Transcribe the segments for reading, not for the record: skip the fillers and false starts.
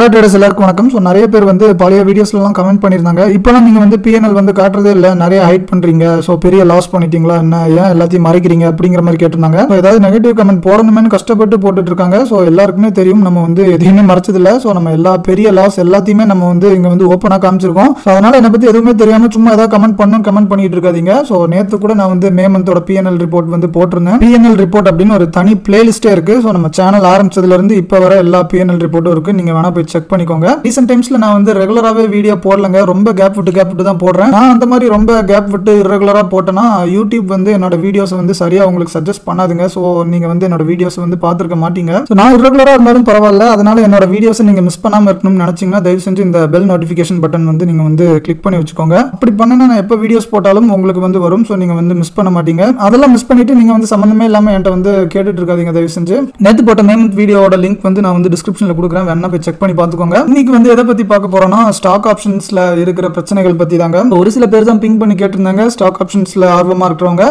Hello traders எல்லாருக்கும் வணக்கம். So நிறைய பேர் வந்து பழைய வீடியோஸ்லாம் கமெண்ட் பண்ணியிருந்தாங்க. இப்போலாம் நீங்கள் வந்து பிஎன்எல் வந்து காட்டுறதே இல்லை, நிறைய ஹைட் பண்ணுறீங்க, ஸோ பெரிய லாஸ் பண்ணிட்டீங்களா, என்ன ஏன் எல்லாத்தையும் மறைக்கிறீங்க அப்படிங்கிற மாதிரி கேட்டிருந்தாங்க. ஸோ ஏதாவது நெகட்டிவ் கமெண்ட் போடணுமேனு கஷ்டப்பட்டு போட்டுட்டு இருக்காங்க. ஸோ எல்லாருக்குமே தெரியும் நம்ம வந்து எதையுமே மறைச்சதில்லை. ஸோ நம்ம எல்லா பெரிய லாஸ் எல்லாத்தையுமே நம்ம வந்து இங்கே வந்து ஓப்பனாக காமிச்சிருக்கோம். ஸோ அதனால் என்னை பற்றி எதுவுமே தெரியாமல் சும்மா ஏதாவது கமெண்ட் பண்ணிட்டு இருக்காதீங்க. ஸோ நேற்று கூட நான் வந்து மே மந்தோட பிஎன்எல் ரிப்போர்ட் வந்து போட்டிருந்தேன். பிஎன்எல் ரிப்போர்ட் அப்படின்னு ஒரு தனி பிளேலிஸ்டே இருக்குது. ஸோ நம்ம சேனல் ஆரம்பிச்சதுலேருந்து இப்போ வர எல்லா பிஎன்எல் ரிப்போர்ட்டும் இருக்குது, நீங்கள் வேணால் போய் செக் பண்ணிக்கோங்க. ரீசென்ட் டைம்ஸ்ல நான் வந்து ரெகுலராகவே வீடியோ போடலங்க, ரொம்ப கேப் விட்டு தான் போடுறேன். நான் அந்த மாதிரி ரொம்ப கேப் விட்டு ரெகுலராக போட்டேன்னா யூடியூப் வந்து என்னோட வீடியோஸ் வந்து சரியா உங்களுக்கு சஜஸ்ட் பண்ணாதுங்க. ஸோ நீங்க வந்து என்னோட வீடியோஸ் வந்து பார்த்துருக்க மாட்டீங்க. ஸோ நான் ரெகுலராக இருந்தாலும் பரவாயில்ல, அதனால என்னோட வீடியோஸ் நீங்க மிஸ் பண்ணாம இருக்கணும்னு நினைச்சீங்கன்னா தயவு செஞ்சு இந்த பெல் நோட்டிஃபிகேஷன் பட்டன் வந்து நீங்க வந்து கிளிக் பண்ணி வச்சுக்கோங்க. அப்படி பண்ணா நான் எப்போ வீடியோஸ் போட்டாலும் உங்களுக்கு வந்து வரும். ஸோ நீங்க வந்து மிஸ் பண்ண மாட்டீங்க. அதெல்லாம் மிஸ் பண்ணிட்டு நீங்க வந்து சம்பந்தமே இல்லாம என்கிட்ட வந்து கேட்டுட்டு இருக்காதீங்க தயவு செஞ்சு. நேற்று போட்ட மேமந்த் வீடியோட லிங்க் வந்து நான் வந்து டிஸ்கிரிப்ஷன்ல கொடுக்குறேன், வேணா போய் செக் பண்ணி பார்த்துக்கோங்க. இன்னைக்கு வந்து எதை பத்தி பார்க்க போறோம்னா ஸ்டாக் ஆப்ஷன்ஸ்ல இருக்கிற பிரச்சனைகள் பத்தி தாங்க. ஒரு சில பேர் தான் பிங் பண்ணி கேட்டிருந்தாங்க ஸ்டாக் ஆப்ஷன்ஸ்ல ஆர்வமா இருக்கிறவங்க.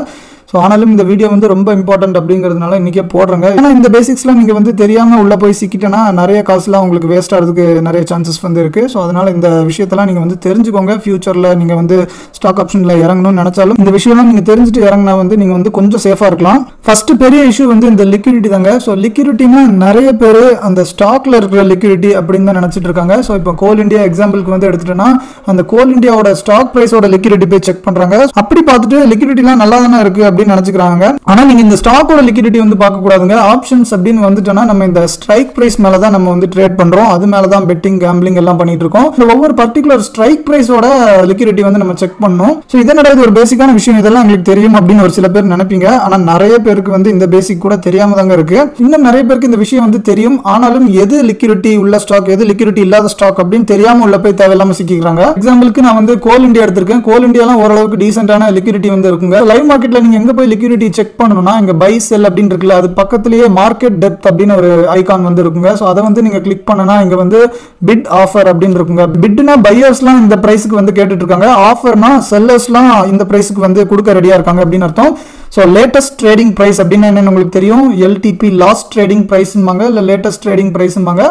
ஸோ ஆனாலும் இந்த வீடியோ வந்து ரொம்ப இம்பார்ட்டன்ட் அப்படிங்கிறதுனால இன்றைக்கே போடுறேங்க. ஏன்னா இந்த பேசிக்ஸ்லாம் நீங்கள் வந்து தெரியாமல் உள்ளே போய் சிக்கிட்டேன்னா நிறைய காசுலாம் உங்களுக்கு வேஸ்ட் ஆகிறதுக்கு நிறைய சான்சஸ் வந்து இருக்குது. ஸோ அதனால் இந்த விஷயத்தெல்லாம் நீங்கள் வந்து தெரிஞ்சுக்கோங்க. ஃபியூச்சரில் நீங்கள் வந்து ஸ்டாக் ஆப்ஷனில் இறங்கணும்னு நினச்சாலும் இந்த விஷயம்லாம் நீங்கள் தெரிஞ்சுட்டு இறங்கினா வந்து நீங்கள் வந்து கொஞ்சம் சேஃபாக இருக்கலாம். ஃபர்ஸ்ட் பெரிய இஷ்யூ வந்து இந்த லிக்விடிட்டி தாங்க. ஸோ லிக்விடிட்டினா நிறைய பேர் அந்த ஸ்டாக்ல இருக்கிற லிக்விடிட்டி அப்படின்னு தான் நினச்சிட்டு இருக்காங்க. ஸோ இப்போ கோல் இந்தியா எக்ஸாம்பிளுக்கு வந்து எடுத்துட்டோன்னா அந்த கோல் இந்தியாவோட ஸ்டாக் ப்ரைஸோட லிக்விடிட்டி போய் செக் பண்ணுறாங்க. அப்படி பார்த்துட்டு லிக்விடிட்டிலாம் நல்லா தானே இருக்குது அப்படின்னு நினைச்சுக்கிறாங்க. ஆனா நீங்க இந்த ஸ்டாக்கோட லிக்விடிட்டி வந்து பார்க்க கூடாதுங்க. ஆப்ஷன்ஸ் அப்படின்னு வந்துட்டோம்னா நம்ம இந்த ஸ்ட்ரைக் பிரைஸ் மேல தான் நம்ம வந்து ட்ரேட் பண்றோம், அது மேல தான் பெட்டிங் கேம்பிளிங் எல்லாம் பண்ணிட்டு இருக்கோம். ஒவ்வொரு பர்டிகுலர் ஸ்ட்ரைக் பிரைஸோட லிக்விடிட்டி வந்து நம்ம செக் பண்ணணும். ஸோ இதனோட இது ஒரு பேசிக்கான விஷயம், இதெல்லாம் உங்களுக்கு தெரியும் அப்படின்னு ஒரு சில பேர் நினைப்பீங்க. ஆனா நிறைய பேருக்கு வந்து இந்த பேசிக் கூட தெரியாம தாங்க இருக்கு. இன்னும் நிறைய பேருக்கு இந்த விஷயம் வந்து தெரியும், ஆனாலும் எது லிக்விடிட்டி உள்ள ஸ்டாக் எது லிக்விடிட்டி இல்லாத ஸ்டாக் அப்படின்னு தெரியாம உள்ள போய் தேவையில்லாம சிக்கிறாங்க. எக்ஸாம்பிளுக்கு நான் வந்து கோல் இந்தியா எடுத்திருக்கேன். கோல் இந்தியாலாம் ஓரளவுக்கு டீசென்டான லிக்விடிட்டி வந்து இருக்குங்க. லைவ் மார்க்கெட்ல நீங்க எங்க போய் லிக்விடிட்டி செக் பண்ணணும்னா இங்க பை செல் அப்படின்னு இருக்குல்ல, அது பக்கத்துலயே மார்க்கெட் டெப்த் அப்படின்னு ஒரு ஐகான் வந்து இருக்குங்க. சோ அதை வந்து நீங்க கிளிக் பண்ணனா இங்க வந்து பிட் ஆஃபர் அப்படின்னு இருக்குங்க. பிட்னா பையர்ஸ்லாம் இந்த பிரைஸ்க்கு வந்து கேட்டுட்டு இருக்காங்க, ஆஃபர்னா செல்லர்ஸ்லாம் இந்த பிரைஸ்க்கு வந்து கொடுக்க ரெடியா இருக்காங்க அப்படின்னு அர்த்தம். ஸோ லேட்டஸ்ட் ட்ரேடிங் ப்ரைஸ் அப்படின்னு என்னன்னு உங்களுக்கு தெரியும். எல்டிபி லாஸ்ட் ட்ரேடிங் ப்ரைஸ்ம்பாங்க, இல்லை லேட்டஸ்ட் ட்ரேடிங் ப்ரைஸ்ம்பாங்க,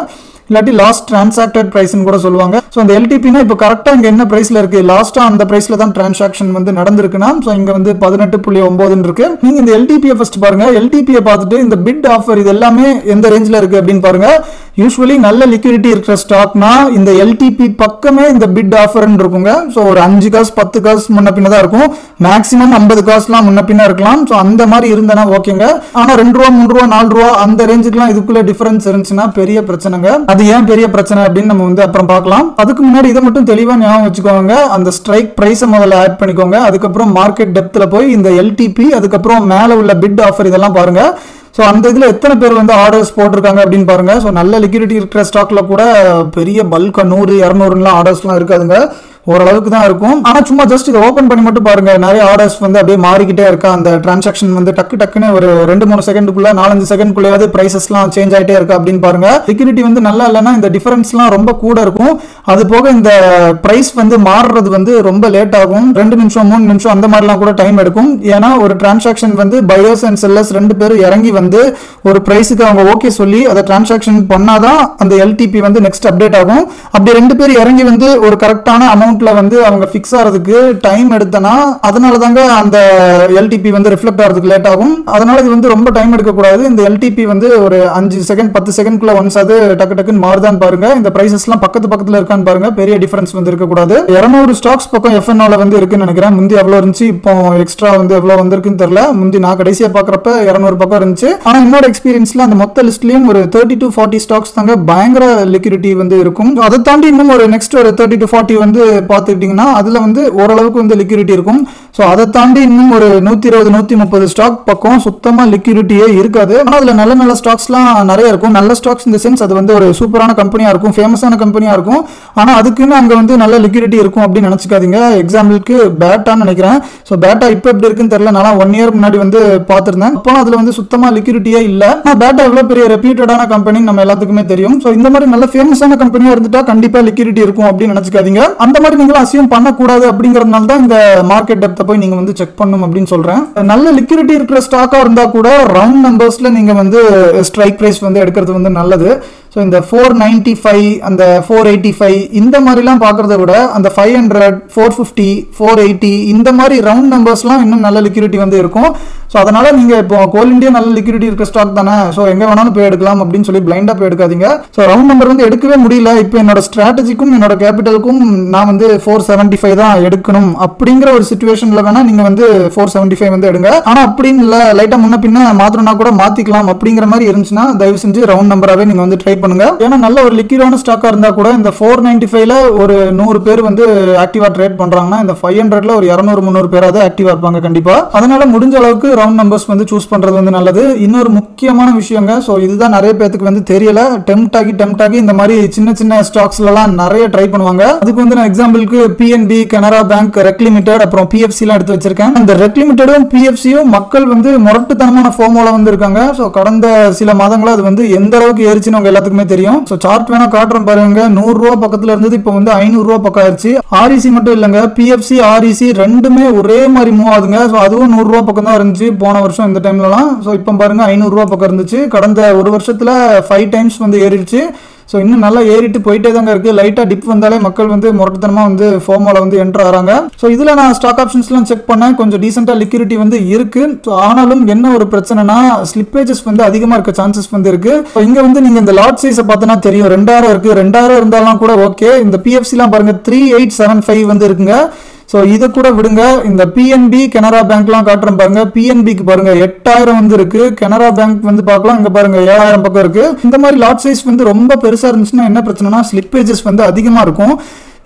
இல்லாட்டி லாஸ்ட் டிரான்சாக்டட் பிரைஸ்னு கூட சொல்லுவாங்க. ஸோ அந்த எல்டிபினா இப்போ கரெக்டாக இங்கே என்ன பிரைஸ்ல இருக்கு, லாஸ்டா அந்த பிரைஸ்ல தான் டிரான்சாக்ஷன் வந்து நடந்திருக்குன்னா ஸோ இங்க வந்து 18.9 இருக்கு. நீங்க இந்த எல்டிபியை ஃபர்ஸ்ட் பாருங்க. எல்டிபியை பார்த்துட்டு இந்த பிட் ஆஃபர் இது எல்லாமே எந்த ரேஞ்சில் இருக்கு அப்படின்னு பாருங்க. யூஸ்வலி நல்ல லிக்விடிட்டி இருக்கிற ஸ்டாக்னா இந்த எல்டிபி பக்கமே இந்த பிட் ஆஃபர் இருக்குங்க. ஸோ ஒரு 5 காசு 10 காசு முன்ன பின்ன தான் இருக்கும், மேக்ஸிமம் 50 காசுலாம் முன்ன பின்ன இருக்கலாம். ஸோ அந்த மாதிரி இருந்தனா ஓகேங்க. ஆனா 2 ரூபா 3 ரூபா 4 ரூபா அந்த ரேஞ்சுக்குலாம் இதுக்குள்ள டிஃபரன்ஸ் இருந்துச்சுன்னா பெரிய பிரச்சனைங்க. அது ஏன் பெரிய பிரச்சனை அப்படின்னு நம்ம வந்து அப்புறம் பார்க்கலாம். அதுக்கு முன்னாடி இதை மட்டும் தெளிவா ஞாபகம் வச்சுக்கோங்க. அந்த ஸ்ட்ரைக் பிரைஸை முதல்ல ஆட் பண்ணிக்கோங்க. அதுக்கப்புறம் மார்க்கெட் டெப்த்ல போய் இந்த எல்டிபி அதுக்கப்புறம் மேல உள்ள பிட் ஆஃபர் இதெல்லாம் பாருங்க. ஸோ அந்த இதில் எத்தனை பேர் வந்து ஆர்டர்ஸ் போட்டிருக்காங்க அப்படின்னு பாருங்க. ஸோ நல்ல லிக்விடிட்டி இருக்கிற ஸ்டாக்ல கூட பெரிய பல்கா 100 200 ஆர்டர்ஸ்லாம் இருக்காதுங்க, ஓரளவுக்கு தான் இருக்கும். ஆனா சும்மா ஜஸ்ட் இதை ஓபன் பண்ணி மட்டும் பாருங்க, நிறைய ஆர்டர்ஸ் வந்து அப்படியே மாறிக்கிட்டே இருக்கா. அந்த டிரான்சாக்ஷன் வந்து டக்குன்னு ஒரு 2-3 செகண்டுக்குள்ள 4-5 செகண்ட்குள்ளேயாவது பிரைசஸ்லாம் சேஞ்ச் ஆகிட்டே இருக்கா அப்படின்னு பாருங்க. லிக்விடிட்டி வந்து நல்லா இல்லைன்னா இந்த டிஃபரன்ஸ்லாம் ரொம்ப கூட இருக்கும். அது போக இந்த பிரைஸ் வந்து மாறுறது வந்து ரொம்ப லேட் ஆகும், 2 நிமிஷம் 3 நிமிஷம் அந்த மாதிரிலாம் கூட டைம் எடுக்கும். ஏன்னா ஒரு டிரான்சாக்ஷன் வந்து பையர்ஸ் அண்ட் செல்லர்ஸ் 2 பேரும் இறங்கி வந்து ஒரு பிரைஸுக்கு அவங்க ஓகே சொல்லி அதை டிரான்சாக்ஷன் பண்ணாதான் அந்த எல்டிபி வந்து நெக்ஸ்ட் அப்டேட் ஆகும். அப்படி 2 பேர் இறங்கி வந்து ஒரு கரெக்டான அமௌண்ட் வந்து அவங்க ஃபிக்ஸ் ஆகிறதுக்கு டைம் எடுத்தனா அதனால தாங்க அந்த எல்டிபி வந்து ரிஃப்ளெக்ட் ஆகிறதுக்கு லேட் ஆகும். அதனால இது வந்து ரொம்ப டைம் எடுக்க கூடாது. இந்த எல்டிபி வந்து ஒரு 5 செகண்ட் 10 செகண்ட்குள்ள ஒன்ஸ் அது டக்குன்னு மாறுதான் பாருங்க. இந்த பிரைசஸ்லாம் பக்கத்துல இருக்கான்னு பாருங்க, பெரிய டிஃபரன்ஸ் வந்து இருக்க கூடாது. 200 ஸ்டாக்ஸ் பக்கம் எஃப்என்ஓல வந்து இருக்குன்னு நினைக்கிறேன். முந்தி எவ்வளவு இருந்துச்சு, இப்போ எக்ஸ்ட்ரா வந்து எவ்வளவு வந்திருக்குன்னு தெரியல. முந்தி நான் கடைசியா பாக்குறப்ப 200 பக்கம் இருந்துச்சு. ஆனா என்னோட எக்ஸ்பீரியன்ஸ்ல அந்த மொத்த லிஸ்ட்லயும் ஒரு 30 to 40 ஸ்டாக்ஸ் தாங்க பயங்கர லிக்விடிட்டி வந்து இருக்கும். அதை தாண்டி இன்னும் ஒரு நெக்ஸ்ட் ஒரு 30 to 40 வந்து பார்த்துக்கிட்டீங்கன்னா அதுல வந்து ஓரளவுக்கு வந்து லிக்விடிட்டி இருக்கும். ஸோ அதை தாண்டி இன்னும் ஒரு 120 130 ஸ்டாக் பக்கம் சுத்தமா லிக்விடிட்டியே இருக்காது. ஆனால் அதுல நல்ல நல்ல ஸ்டாக்ஸ்லாம் நிறைய இருக்கும். நல்ல ஸ்டாக்ஸ் இந்த சென்ஸ் அது வந்து ஒரு சூப்பரான கம்பெனியா இருக்கும், ஃபேமஸான கம்பெனியா இருக்கும். ஆனா அதுக்குன்னு அங்க வந்து நல்ல லிக்விடிட்டி இருக்கும் அப்படின்னு நினைச்சுக்காதீங்க. எக்ஸாம்பிளுக்கு பேட்டான்னு நினைக்கிறேன். ஸோ பேட்டா இப்போ எப்படி இருக்குன்னு தெரியல, நான் 1 இயர் முன்னாடி வந்து பார்த்திருந்தேன். அப்போ அதுல வந்து சுத்தமா லிக்விடிட்டியே இல்லை. பேட்டா எவ்வளவு பெரிய ரெப்யூட்டடான கம்பெனி நம்ம எல்லாத்துக்குமே தெரியும். ஸோ இந்த மாதிரி நல்ல ஃபேமஸான கம்பெனியா இருந்துட்டா கண்டிப்பா லிக்விடிட்டி இருக்கும் அப்படின்னு நினைச்சுக்காதீங்க. அந்த மாதிரி நீங்களும் அசியூம் பண்ணக்கூடாது அப்படிங்கறதுனால தான் இந்த மார்க்கெட் டெப்த் போய் நீங்க வந்து செக் பண்ணணும் அப்படின்னு சொல்றேன். நல்ல லிக்விடிட்டி இருக்கிற ஸ்டாக்கா இருந்தா கூட ரவுண்ட் நம்பர்ஸ்ல நீங்க வந்து ஸ்ட்ரைக் பிரைஸ் வந்து எடுக்கிறது வந்து நல்லது. ஸோ இந்த 495 அந்த 485 இந்த மாதிரிலாம் பார்க்கறத விட அந்த 500 450 480 இந்த மாதிரி ரவுண்ட் நம்பர்ஸ்லாம் இன்னும் நல்ல லிக்விடிட்டி வந்து இருக்கும். ஸோ அதனால நீங்க இப்போ கோல் இந்தியா நல்ல லிக்விடிட்டி இருக்க ஸ்டாக் தானே, ஸோ எங்க வேணாலும் போய் எடுக்கலாம் அப்படின்னு சொல்லி பிளைண்டா போய் எடுக்காதீங்க. ஸோ ரவுண்ட் நம்பர் வந்து எடுக்கவே முடியல, இப்போ என்னோட ஸ்ட்ராட்டஜிக்கும் என்னோட கேபிட்டலுக்கும் நான் வந்து 475 தான் எடுக்கணும் அப்படிங்கிற ஒரு சிச்சுவேஷன்ல வேணா நீங்க வந்து 475 வந்து எடுங்க. ஆனா அப்படின்னு இல்ல, லைட்டா முன்ன பின்ன மாத்திரம்னா கூட மாத்திக்கலாம் அப்படிங்கிற மாதிரி இருந்துச்சுன்னா தயவு செஞ்சு ரவுண்ட் நம்பராகவே நீங்க வந்து ட்ரை பண்ணுங்க. ஏன்னா நல்ல ஒரு லிக்விடான ஸ்டாக்கா இருந்தா கூட இந்த 495ல ஒரு 100 பேர் வந்து ஆக்டிவா ட்ரேட் பண்றாங்கன்னா இந்த 500ல ஒரு 200-300 பேராவது ஆக்டிவா இருப்பாங்க கண்டிப்பா. அதனால முடிஞ்ச அளவுக்கு ரவுண்ட் நம்பர்ஸ் வந்து சூஸ் பண்றது வந்து நல்லது. இன்னொரு முக்கியமான விஷயங்க, ஸோ இதுதான் நிறைய பேருக்கு வந்து தெரியல, டெம்ட் ஆகி இந்த மாதிரி சின்ன சின்ன ஸ்டாக்ஸ்லாம் நிறைய ட்ரை பண்ணுவாங்க. அதுக்கு வந்து நான் எக்ஸாம்பிளுக்கு பிஎன்பி, கனரா பேங்க், ரெக் லிமிடெட், அப்புறம் பிஎஃப்சி எல்லாம் எடுத்து வச்சிருக்கேன். இந்த ரெக் லிமிடெடும் பிஎஃப்சியும் மக்கள் வந்து முரட்டுத்தனமான ஃபோமோல வந்து இருக்காங்க. ஸோ கடந்த சில மாதங்களா அது வந்து எந்த அளவுக்கு ஏறிச்சுன்னு உங்க எல்லாத்துக்குமே தெரியும். ஸோ சார்ட் வேணா காட்டுறேன் பாருங்க, 100 ரூபா பக்கத்துல இருந்தது இப்போ வந்து 500 ரூபா பக்கம் ஆயிடுச்சு. ஆர்இசி மட்டும் இல்லைங்க, பிஎஃப்சி ஆர்இசி ரெண்டுமே ஒரே மாதிரி மூவ் ஆகுதுங்க. ஸோ அதுவும் 100 ரூபா பக்கம் தான் இருந்துச்சு போன வருஷம் இந்த டைம்லலாம். ஸோ இப்போ பாருங்க 500 ரூபா பக்கம் இருந்துச்சு. கடந்த ஒரு வருஷத்துல 5 டைம்ஸ் வந்து ஏறிடுச்சு. ஸோ இன்னும் நல்லா ஏறிட்டு போயிட்டே தாங்க இருக்கு. லைட்டா டிப் வந்தாலே மக்கள் வந்து முரட்டுத்தனமா வந்து ஃபோமோல வந்து என்டர் ஆறாங்க. ஸோ இதுல நான் ஸ்டாக் ஆப்ஷன்ஸ்லாம் செக் பண்ணேன், கொஞ்சம் டீசெண்டா லிக்விடிட்டி வந்து இருக்கு. ஸோ ஆனாலும் என்ன ஒரு பிரச்சனைனா ஸ்லிப்பேஜஸ் வந்து அதிகமா இருக்க சான்சஸ் வந்து இருக்கு. ஸோ இங்க வந்து நீங்க இந்த லாட் சைஸை பார்த்தனா தெரியும், 2000 இருக்கு. 2000 இருந்தாலும் கூட ஓகே. இந்த பிஎஃப்சிலாம் பாருங்க 3875 வந்து இருக்குங்க. ஸோ இதை கூட விடுங்க. இந்த பிஎன்பி, கனரா பேங்க்லாம் காட்டுறேன் பாருங்க. பிஎன்பிக்கு பாருங்க 8000 வந்து இருக்கு. கனரா பேங்க் வந்து பார்க்கலாம், இங்க பாருங்க 7000 பக்கம் இருக்கு. இந்த மாதிரி லாட் சைஸ் வந்து ரொம்ப பெருசா இருந்துச்சுன்னா என்ன பிரச்சனைனா ஸ்லிப்பேஜஸ் வந்து அதிகமா இருக்கும்.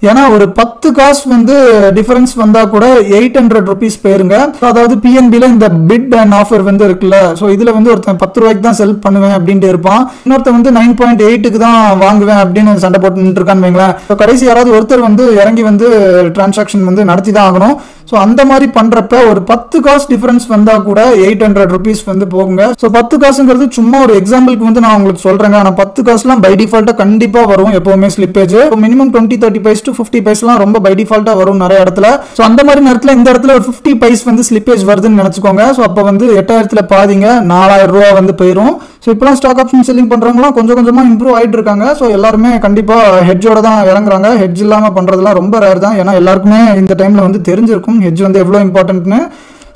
ஏன்னா ஒரு 10 காசு வந்து டிஃபரன்ஸ் வந்தா கூட 800 ருபீஸ் போயிருங்க. அதாவது பிஎன்பில இந்த பிட் அண்ட் ஆஃபர் வந்து இருக்குல்ல, ஸோ இதுல வந்து ஒருத்தன் 10 ரூபாய்க்கு தான் செல் பண்ணுவேன் அப்படின்ட்டு இருப்பான், இன்னொருத்தன் வந்து 9.8க்கு தான் வாங்குவேன் அப்படின்னு சண்டை போட்டு இருக்கான்னு வைங்களேன். கடைசி யாராவது ஒருத்தர் வந்து இறங்கி வந்து டிரான்சாக்ஷன் வந்து நடத்தி தான் ஆகணும். ஸோ அந்த மாதிரி பண்றப்ப ஒரு 10 காசு டிஃபரன்ஸ் வந்தா கூட 800 ருபீஸ் வந்து போகுங்க. ஸோ 10 காசுங்கிறது சும்மா ஒரு எக்ஸாம்பிளுக்கு வந்து நான் உங்களுக்கு சொல்றேங்க. ஆனால் 10 காசுலாம் பை டிஃபால்ட்டா கண்டிப்பா வரும் எப்பவுமே ஸ்லிப்பேஜ். மினிமம் 20-30 பைஸ் டு 50 பைஸ்லாம் ரொம்ப பை டிஃபால்ட்டா வரும் நிறைய இடத்துல. ஸோ அந்த மாதிரி நேரத்தில் இந்த இடத்துல ஒரு 50 பைஸ் வந்து ஸ்லிப்பேஜ் வருதுன்னு நினைச்சுக்கோங்க. ஸோ அப்போ வந்து 8000ல பாதிங்க 4000 ரூபா வந்து போயிடும். ஸோ இப்போலாம் ஸ்டாக் ஆப்ஷன் செல்லிங் பண்றவங்களாம் கொஞ்சம் கொஞ்சமா இம்ப்ரூவ் ஆயிட்டு இருக்காங்க. ஸோ எல்லாருமே கண்டிப்பா ஹெட்ஜோட தான் இறங்குறாங்க. ஹெட்ஜ் இல்லாம பண்றதுலாம் ரொம்ப ரேர் தான். ஏன்னா எல்லாருக்குமே இந்த டைம்ல வந்து தெரிஞ்சிருக்கும் ஹெட்ஜ் வந்து எவ்வளவு இம்பார்ட்டன்ட்னு.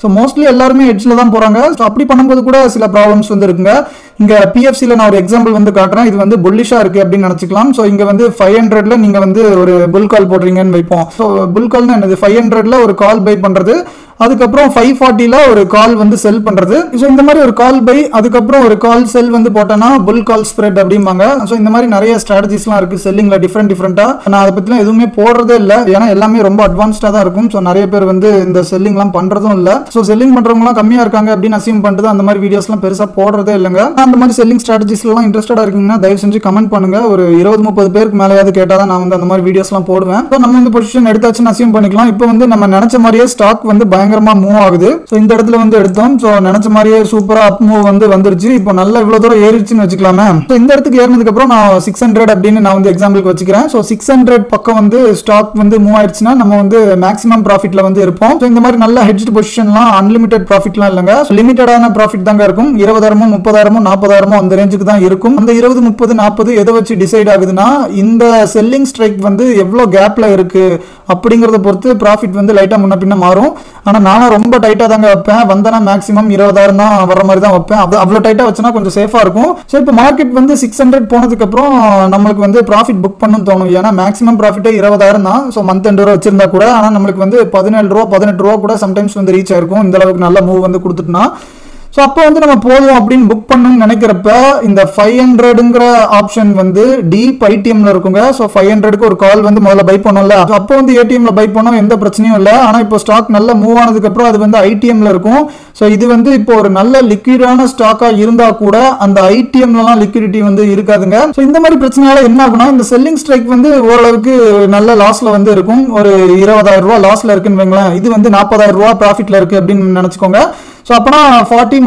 ஸோ மோஸ்ட்லி எல்லாருமே ஹெட்ஜில் தான் போறாங்க. ஸோ அப்படி பண்ணும்போது கூட சில ப்ராப்ளம்ஸ் வந்து இருக்குங்க. இங்க பிஎஃப்சியில் நான் ஒரு எக்ஸாம்பிள் வந்து காட்டுறேன். இது வந்து புல்லிஷா இருக்கு அப்படின்னு நினைச்சுக்கலாம். ஸோ இங்க வந்து 500ல நீங்க வந்து ஒரு புல் கால் போடுறீங்கன்னு வைப்போம். ஸோ புல் கால்னா என்னது, 500ல ஒரு கால் பை பண்றது, அதுக்கப்புறம் 540ல ஒரு கால் வந்து செல் பண்றது. ஸோ இந்த மாதிரி ஒரு கால் பை அதுக்கப்புறம் ஒரு கால் செல் வந்து போட்டோன்னா புல் கால் ஸ்ப்ரெட் அப்படிம்பாங்க. ஸோ இந்த மாதிரி நிறைய ஸ்ட்ராட்டஜிஸ்லாம் இருக்கு செல்லிங்ல டிஃப்ரெண்டா. நான் அதை பத்திலாம் எதுவுமே போடுறதே இல்லை, ஏன்னா எல்லாமே ரொம்ப அட்வான்ஸ்டா தான் இருக்கும். ஸோ நிறைய பேர் வந்து இந்த செல்லிங்லாம் பண்றதும் இல்லை. ஸோ செல்லிங் பண்றவங்கலாம் கம்மியா இருக்காங்க அப்படின்னு அசியூம் பண்ணிட்டு அந்த மாதிரி வீடியோஸ்லாம் பெருசா போடுறதே இல்லைங்க. அந்த மாதிரி செல்லிங் ஸ்ட்ராட்டஜிஸ்லாம் இன்ட்ரெஸ்டடா இருக்கீங்கன்னா தயவு செஞ்சு கமெண்ட் பண்ணுங்க. ஒரு 20-30 பேருக்கு மேலேயாவது கேட்டால் தான் நான் வந்து அந்த மாதிரி வீடியோஸ்லாம் போடுவேன். ஸோ நம்ம இந்த பொசிஷன் எடுத்தாச்சுன்னு அசியூம் பண்ணிக்கலாம். இப்போ வந்து நம்ம நினைச்ச மாதிரியே ஸ்டாக் வந்து பயங்கரமா மூவ் ஆகுது. ஸோ இந்த இடத்துல வந்து எடுத்தோம். ஸோ நினைச்ச மாதிரியே சூப்பரா அப் மூவ் வந்து வந்துருச்சு. இப்போ நல்லா இவ்வளவு தூரம் ஏறிச்சுன்னு வச்சுக்கலாமே. ஸோ இந்த இடத்துக்கு ஏறினதுக்கு அப்புறம் நான் 600 அப்படின்னு நான் வந்து எக்ஸாம்பிளுக்கு வச்சுக்கிறேன். ஸோ 600 பக்கம் வந்து ஸ்டாக் வந்து மூவ் ஆயிடுச்சுன்னா நம்ம வந்து மேக்ஸிமம் ப்ராஃபிட்ல வந்து இருப்போம். ஸோ இந்த மாதிரி நல்ல ஹெட்ஜ் பொசிஷன்லாம் அன்லிமிட்டட் ப்ராஃபிட்லாம் இல்லைங்க, லிமிட்டடான ப்ராஃபிட் தாங்க இருக்கும். 20,000 30,000 40,000 அந்த ரேஞ்சுக்கு தான் இருக்கும். அந்த 20 30 40 எதை வச்சு டிசைட் ஆகுதுன்னா இந்த செல்லிங் ஸ்ட்ரைக் வந்து எவ்வளவு கேப்ல இருக்கு அப்படிங்கறத பொறுத்து ப்ராஃபிட் வந்து லைட்டா முன்ன பின்ன மாறும். ஆனா நானும் ரொம்ப டைட்டா தாங்க வைப்பேன். வந்தனா மேக்ஸிமம் 20,000 தான் வர மாதிரி தான் வைப்பேன். அவ்வளவு டைட்டா வச்சனா கொஞ்சம் சேஃபா இருக்கும். ஸோ இப்போ மார்க்கெட் வந்து 600 போனதுக்கு அப்புறம் நம்மளுக்கு வந்து ப்ராஃபிட் புக் பண்ணணும் தோணும். ஏன்னா மேக்ஸிமம் ப்ராஃபிட்டே 20,000 தான். ஸோ மந்த் எண்ட் வரை வச்சிருந்தா கூட ஆனா நம்மளுக்கு வந்து 17 ரூபா 18 ரூபா கூட சம்டைம்ஸ் வந்து ரீச் ஆயிருக்கும் இந்த அளவுக்கு நல்ல மூவ் வந்து கொடுத்துட்டுனா. ஸோ அப்போ வந்து நம்ம போதும் அப்படின்னு புக் பண்ணணும்னு நினைக்கிறப்ப இந்த 500ங்கிற ஆப்ஷன் வந்து டீப் ஐடிஎம்ல இருக்குங்க. ஸோ 500க்கு ஒரு கால் வந்து முதல்ல பை பண்ணோம்ல, அப்போ வந்து ஏடிஎம்ல பை பண்ணோம் எந்த பிரச்சனையும் இல்லை. ஆனால் இப்போ ஸ்டாக் நல்லா மூவ் ஆனதுக்கு அப்புறம் அது வந்து ஐடிஎம்ல இருக்கும். ஸோ இது வந்து இப்போ ஒரு நல்ல லிக்விடான ஸ்டாக்கா இருந்தா கூட அந்த ஐடிஎம்லாம் லிக்விடிட்டி வந்து இருக்காதுங்க. ஸோ இந்த மாதிரி பிரச்சனையால என்ன ஆகுனா இந்த செல்லிங் ஸ்ட்ரைக் வந்து ஓரளவுக்கு நல்ல லாஸ்ல வந்து இருக்கும். ஒரு 20,000 ரூபா லாஸ்ல இருக்குன்னு வைங்களேன், இது வந்து 40,000 ரூபா ப்ராஃபிட்ல இருக்கு அப்படின்னு நினைச்சுக்கோங்க. ஸோ அப்போனா 40 -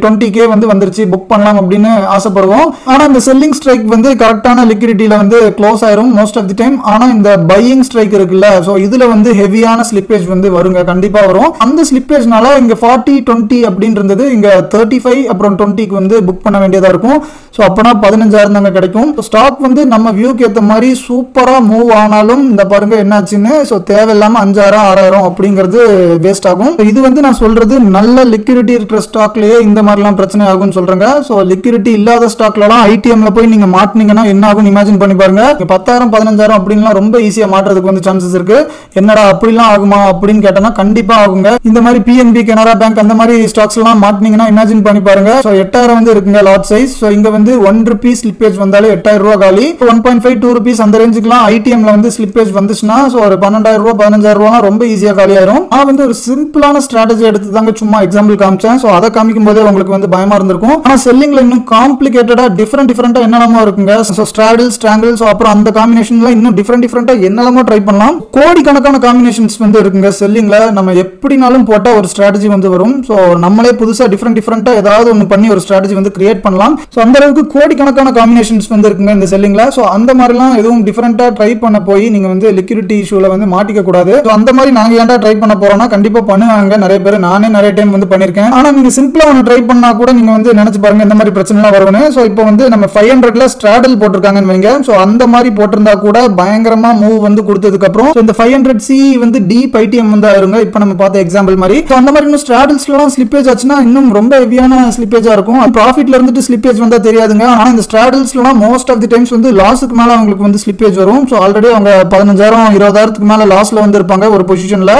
20K வந்து வந்துருச்சு, புக் பண்ணலாம் அப்படின்னு ஆசைப்படுவோம். ஆனால் இந்த செல்லிங் ஸ்ட்ரைக் வந்து கரெக்டான லிக்விடிட்டியில வந்து க்ளோஸ் ஆயிரும் மோஸ்ட் ஆஃப் தி டைம். ஆனால் இந்த பையிங் ஸ்ட்ரைக் இருக்குல்ல, ஸோ இதுல வந்து ஹெவியான ஸ்லிப்பேஜ் வந்து வருங்க, கண்டிப்பா வரும். அந்த ஸ்லிப்பேஜ்னால இங்க 40-20 அப்படின்னு இருந்தது. இங்க 35 அப்புறம் 20க்கு வந்து புக் பண்ண வேண்டியதா இருக்கும். ஸோ அப்பனா 15,000 தாங்க கிடைக்கும். ஸ்டாக் வந்து நம்ம வியூக்கு ஏற்ற மாதிரி சூப்பரா மூவ் ஆனாலும் இந்த பாருங்க என்னாச்சுன்னு, ஸோ தேவையில்லாம 5,000 6,000 அப்படிங்கிறது வேஸ்ட் ஆகும். இது வந்து நான் சொல்றது நல்ல லிக்விடிட்டி இருக்கிற ஸ்டாக்லயே இந்த மாதிரிலாம் பிரச்சனை ஆகும்னு சொல்றேங்க. ஸோ லிக்விடிட்டி இல்லாத ஸ்டாக்லாம் ஐடிஎம்ல போய் நீங்க மாட்டினீங்கன்னா என்ன ஆகும் இமேஜின் பண்ணி பாருங்க. 10,000 15,000 அப்படின்லாம் ரொம்ப ஈஸியா மாட்டுறதுக்கு வந்து சான்சஸ் இருக்கு. என்னடா அப்படிலாம் ஆகுமா அப்படின்னு கேட்டனா கண்டிப்பா ஆகுங்க. இந்த மாதிரி பிஎன்பி கனரா பேங்க் அந்த மாதிரி ஸ்டாக்ஸ் எல்லாம் மாட்டினீங்கன்னா இமேஜின் பண்ணி பாருங்க. ஸோ 8,000 வந்து இருக்குங்க லாட் சைஸ். ஸோ இங்க வந்து 1 ரூபீ ஸ்லிப்பேஜ் வந்தாலே 8,000 ரூபாய் காலி. 1.5 2 ரூபீஸ் அந்த ரேஞ்சுக்குலாம் ஐடிஎம்ல வந்து ஸ்லிப்பேஜ் வந்துச்சுன்னா ஸோ ஒரு 12,000 ரூபாய் 15,000 ரூபாய் ரொம்ப ஈஸியா காலி ஆயிரும். நான் வந்து ஒரு சிம்பிளான ஸ்ட்ராட்டஜி எடுத்து தாங்க சும்மா எக்ஸாம்பிள் காமிச்சேன். ஸோ அதை காமிக்கும் போதே உங்களுக்கு வந்து பயமா இருந்திருக்கும். ஆனா செல்லிங்ல இன்னும் காம்ப்ளிகேட்டடா டிஃபரெண்டா என்னெல்லாமோ இருக்குங்க. ஸோ ஸ்ட்ராடில் ஸ்ட்ராங்கிள் ஸோ அப்புறம் அந்த காம்பினேஷன்ல இன்னும் டிஃபரெண்டா என்னெல்லாமோ ட்ரை பண்ணலாம். கோடிக்கணக்கான காம்பினேஷன்ஸ் வந்து இருக்குங்க செல்லிங்ல. நம்ம எப்படினாலும் போட்டா ஒரு ஸ்ட்ராட்டஜி வந்து வரும். ஸோ நம்மளே புதுசா டிஃபரெண்டா ஏதாவது ஒன்று பண்ணி ஒரு ஸ்ட்ராட்டஜி வந்து கிரியேட் பண்ணலாம். ஸோ அந்த அளவுக்கு கோடிக்கணக்கான காம்பினேஷன்ஸ் வந்து இருக்குங்க இந்த செல்லிங்ல. ஸோ அந்த மாதிரிலாம் எதுவும் டிஃபரெண்டா ட்ரை பண்ண போய் நீங்க வந்து லிக்விடிட்டி இஷ்யூல வந்து மாட்டிக்க கூடாது. ஸோ அந்த மாதிரி நாங்க ஏன்டா ட்ரை பண்ண போறோம்னா கண்டிப்பா பண்ணுவாங்க நிறைய பேர். நானே நிறைய டைம் வந்து பண்ணிருக்கேன். ஆனா நீங்க சிம்பிளா ஒன்று ட்ரை பண்ணா கூட நீங்க வந்து நினைச்சு பாருங்க இந்த மாதிரி பிரச்சனை வரும்னு. ஸோ இப்போ வந்து நம்ம 500ல ஸ்ட்ராடல் போட்டிருக்காங்கன்னு வைங்க. ஸோ அந்த மாதிரி போட்டிருந்தா கூட பயங்கரமா மூவ் வந்து கொடுத்ததுக்கு அப்புறம் இந்த 500C வந்து டீப் ஐடிஎம் வந்து ஆயிருங்க. இப்போ நம்ம பார்த்த எக்ஸாம்பிள் மாதிரி. ஸோ அந்த மாதிரி இன்னும் ஸ்ட்ராடல்ஸ்லாம் ஸ்லிப்பேஜ் ஆச்சுன்னா இன்னும் ரொம்ப ஹெவியான ஸ்லிப்பேஜா இருக்கும். ப்ராஃபிட்ல இருந்துட்டு ஸ்லிப்பேஜ் வந்தா தெரியாதுங்க. ஆனா இந்த ஸ்ட்ராடல்ஸ்லாம் மோஸ்ட் ஆஃப் தி டைம்ஸ் வந்து லாஸுக்கு மேல அவங்களுக்கு வந்து ஸ்லிப்பேஜ் வரும். ஸோ ஆல்ரெடி அவங்க 15,000 20,000க்கு மேல லாஸ்ல வந்து இருப்பாங்க ஒரு பொசிஷன்ல.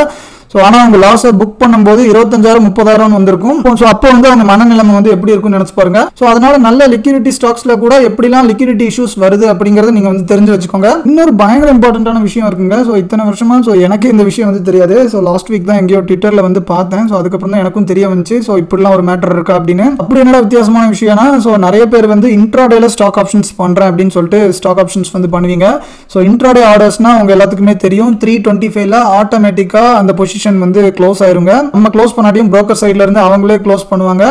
ஸோ ஆனால் அவங்க லாஸை புக் பண்ணும்போது 25,000 30,000 வந்திருக்கும். ஸோ அப்போ வந்து அவங்க மனநிலைமை வந்து எப்படி இருக்கும்னு நினைச்சு பாருங்க. ஸோ அதனால நல்ல லிக்விடிட்டி ஸ்டாக்ஸ்ல கூட எப்படிலாம் லிக்விடிட்டி இஷ்யூஸ் வருது அப்படிங்கறத நீங்க வந்து தெரிஞ்சு வச்சுக்கோங்க. இன்னொரு பயங்கர இம்பார்ட்டன்டான விஷயம் இருக்குங்க. ஸோ இத்தனை வருஷமா ஸோ எனக்கு இந்த விஷயம் வந்து தெரியாது. ஸோ லாஸ்ட் வீக் தான் எங்கேயோ ட்விட்டர்ல வந்து பார்த்தேன். ஸோ அதுக்கப்புறம் தான் எனக்கும் தெரிய வந்துச்சு. ஸோ இப்படிலாம் ஒரு மேட்டர் இருக்கா அப்படின்னு. அப்படி என்னடா வித்தியாசமான விஷயம்னா ஸோ நிறைய பேர் வந்து இன்ட்ராடேல ஸ்டாக் ஆப்ஷன்ஸ் பண்றேன் அப்படின்னு சொல்லிட்டு ஸ்டாக் ஆப்ஷன்ஸ் வந்து பண்ணுவீங்க. ஸோ இன்ட்ராடே ஆர்டர்ஸ்னா உங்க எல்லாத்துக்குமே தெரியும் 325ல ஆட்டோமேட்டிக்கா அந்த பொசிஷன் வந்து க்ளோஸ் ஆயிருங்க. நம்ம க்ளோஸ் பண்ணாட்டியும் புரோக்கர் சைட்ல இருந்து அவங்களே க்ளோஸ் பண்ணுவாங்க.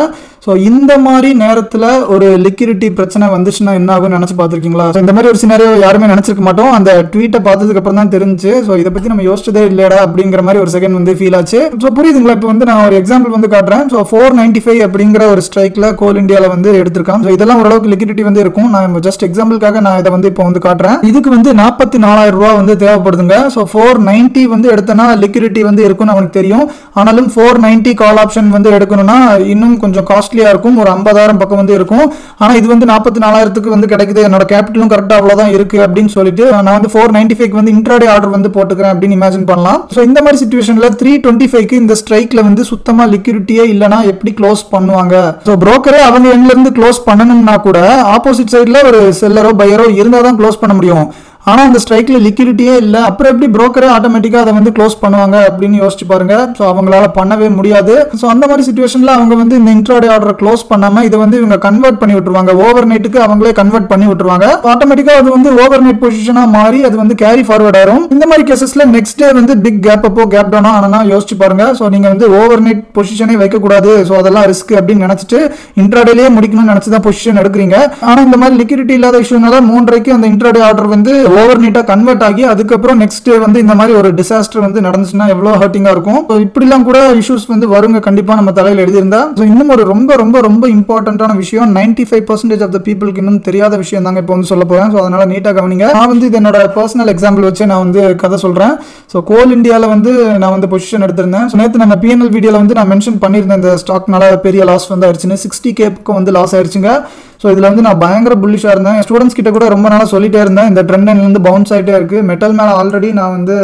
ஸோ இந்த மாதிரி நேரத்தில் ஒரு லிக்விடிட்டி பிரச்சனை வந்துச்சுன்னா என்ன ஆகும்னு நினைச்சு பார்த்துருக்கீங்களா? இந்த மாதிரி ஒரு சினாரியோ யாருமே நினைச்சிருக்க மாட்டோம். அந்த ட்வீட்டை பார்த்ததுக்கு அப்புறம் தான் தெரிஞ்சு. ஸோ இதை பத்தி நம்ம யோசிச்சதே இல்லையடா அப்படிங்கிற மாதிரி ஒரு செகண்ட் வந்து ஃபீல் ஆச்சு. ஸோ புரியுதுங்களா? இப்போ வந்து நான் ஒரு எக்ஸாம்பிள் வந்து காட்டுறேன். ஸோ 495 அப்படிங்கிற ஒரு ஸ்ட்ரைக்ல கோல் இந்தியாவில் வந்து எடுத்திருக்கான். ஸோ இதெல்லாம் ஓரளவுக்கு லிக்விடிட்டி வந்து இருக்கும். நான் ஜஸ்ட் எக்ஸாம்பிளுக்காக நான் இதை வந்து இப்போ வந்து காட்டுறேன். இதுக்கு வந்து 44,000 ரூபாய் வந்து தேவைப்படுதுங்க. ஸோ 490 வந்து எடுத்தனா லிக்விடிட்டி வந்து இருக்கும்னு அவனுக்கு தெரியும். ஆனாலும் 490 கால் ஆப்ஷன் வந்து எடுக்கணும்னா இன்னும் கொஞ்சம் காஸ்ட்லியா இருக்கும். ஒரு 50,000 பக்கம் வந்து இருக்கும். ஆனா இது வந்து 44,000க்கு வந்து கிடைக்குது. என்னோட கேபிட்டலும் கரெக்டா அவ்வளவுதான் இருக்கு அப்படின்னு சொல்லிட்டு நான் வந்து 495 வந்து இன்ட்ராடே ஆர்டர் வந்து போட்டுக்கிறேன் அப்படின்னு இமேஜின் பண்ணலாம். ஸோ இந்த மாதிரி சிச்சுவேஷன்ல 325க்கு இந்த ஸ்ட்ரைக்ல வந்து சுத்தமா லிக்விடிட்டியே இல்லைன்னா எப்படி க்ளோஸ் பண்ணுவாங்க? ஸோ புரோக்கரே அவங்க எண்ட்ல இருந்து க்ளோஸ் பண்ணணும்னா கூட ஆப்போசிட் சைட்ல ஒரு செல்லரோ பையரோ இருந்தால் தான் க்ளோஸ் பண்ண முடியும். ஆனா அந்த ஸ்ட்ரைக்ல லிக்விடிட்டியே இல்ல. அப்புறம் எப்படி புரோக்கரே ஆட்டோமேட்டிக்கா அதை வந்து க்ளோஸ் பண்ணுவாங்க அப்படின்னு யோசிச்சு பாருங்க. ஸோ அவங்களால பண்ணவே முடியாது. ஸோ அந்த மாதிரி சிச்சுவேஷன்ல அவங்க வந்து இந்த இன்ட்ராடே ஆர்டர் க்ளோஸ் பண்ணாம இதை வந்து இவங்க கன்வெர்ட் பண்ணி விட்டுருவாங்க. ஓவர் நைட்டுக்கு அவங்களே கன்வெர்ட் பண்ணி விட்டுருவாங்க. ஆட்டோமேட்டிக்கா அது வந்து ஓவர் நைட் பொசிஷனா மாறி அது வந்து கேரி ஃபார்வர்ட் ஆயிரும். இந்த மாதிரி கேசஸ்ல நெக்ஸ்ட் டே வந்து பிக் கேப் அப்போ கேப் டவுன் ஆனா யோசிச்சு பாருங்க. ஸோ நீங்க வந்து ஓவர் நைட் பொசிஷனே வைக்க கூடாது. ஸோ அதெல்லாம் ரிஸ்க் அப்படின்னு நினைச்சிட்டு இன்ட்ராடேலேயே முடிக்கணும்னு நினைச்சுதான் பொசிஷன் எடுக்கிறீங்க. ஆனா இந்த மாதிரி லிக்விடிட்டி இல்லாத இஷ்யூனால 3:30க்கு அந்த இன்ட்ராடே ஆர்டர் வந்து ஓவர் நைட்டா கன்வெர்ட் ஆகி அதுக்கப்புறம் நெக்ஸ்ட் வந்து இந்த மாதிரி ஒரு டிசாஸ்டர் வந்து நடந்துச்சுன்னா எவ்வளவு ஹர்ட்டிங்கா இருக்கும். இப்படிலாம் கூட இஷ்யூஸ் வந்து வருங்க கண்டிப்பா நம்ம தலையில எழுதியிருந்தா. இன்னும் ஒரு ரொம்ப ரொம்ப ரொம்ப இம்பார்ட்டன்டான விஷயம் 95% ஆஃப் த பீப்புளுக்கு இன்னும் தெரியாத விஷயம் தாங்க இப்போ வந்து சொல்ல போறேன். ஸோ அதனால நீட்டா கவனிங்க. நான் வந்து இது என்னோட பர்சனல் எக்ஸாம்பிள் வச்சு நான் வந்து கதை சொல்றேன். ஸோ கோல் இந்தியாவில் வந்து நான் வந்து பொசிஷன் எடுத்திருந்தேன். ஸோ நேற்று நம்ம பிஎன்எல் வீடியோவில் வந்து நான் மென்ஷன் பண்ணியிருந்தேன் இந்த ஸ்டாக்னால பெரிய லாஸ் வந்து ஆயிடுச்சுன்னு. 60K வந்து லாஸ் ஆயிடுச்சுங்க. ஸோ இதில் வந்து நான் பயங்கர புல்லிஷாக இருந்தேன். ஸ்டூடெண்ட்ஸ் கிட்ட கூட ரொம்ப நாளாக சொல்லிட்டே இருந்தேன் இந்த ட்ரெண்ட் லைன்லேருந்து பவுன்ஸ் ஆகிட்டே இருக்கு. மெட்டல் மேலே ஆல்ரெடி நான் வந்து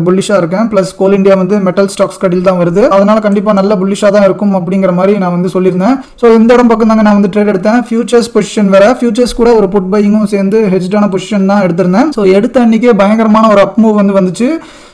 புல்லிஷாக இருக்கேன். ப்ளஸ் கோல் இந்தியா வந்து மெட்டல் ஸ்டாக்ஸ் கடையில் தான் வருது. அதனால கண்டிப்பாக நல்ல புல்லிஷாக தான் இருக்கும் அப்படிங்கிற மாதிரி நான் வந்து சொல்லியிருந்தேன். ஸோ இந்த இடம் பக்கம் தாங்க நான் வந்து ட்ரேட் எடுத்தேன். ஃபியூச்சர்ஸ் பொசிஷன் வேற. ஃபியூச்சர்ஸ் கூட ஒரு புட் பையிங்கும் சேர்ந்து ஹெஜ்டான பொசிஷன் தான் எடுத்திருந்தேன். ஸோ எடுத்த அன்னைக்கே பயங்கரமான ஒரு அப் மூவ் வந்து வந்துச்சு.